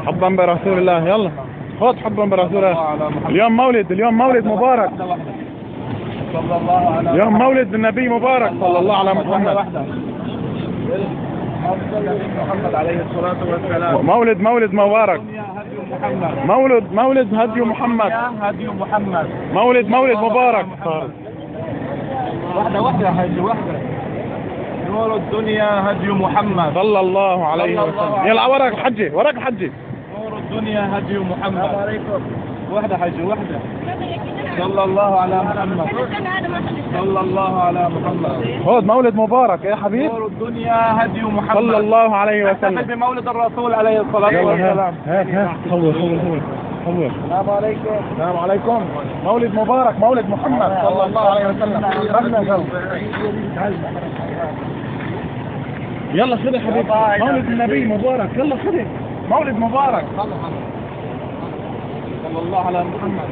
حبا برسول الله. يلا خذ حبا برسول الله. اليوم مولد، اليوم مولد مبارك. صلى الله على اليوم مولد النبي مبارك صلى الله على محمد. محمد عليه الصلاة والسلام. مولد مبارك. مولد هدي محمد. هدي محمد. مولد مبارك. واحدة يا حاج، واحدة. نور الدنيا هدي محمد صلى الله عليه وسلم. يلا وراك الحجي، وراك الحجي. نور الدنيا هدي محمد. السلام عليكم. واحدة حاج، واحدة. صلى الله على محمد. صلى الله على محمد. خذ مولد مبارك يا حبيب. نور الدنيا هدي محمد صلى الله عليه وسلم. نحتفل بمولد الرسول عليه الصلاة والسلام. هات صور. السلام عليكم. السلام عليكم. مولد مبارك، مولد محمد صلى الله عليه وسلم. يلا خذ يا حبيبي مولد النبي مبارك. يلا خذ مولد مبارك. صلى الله على محمد.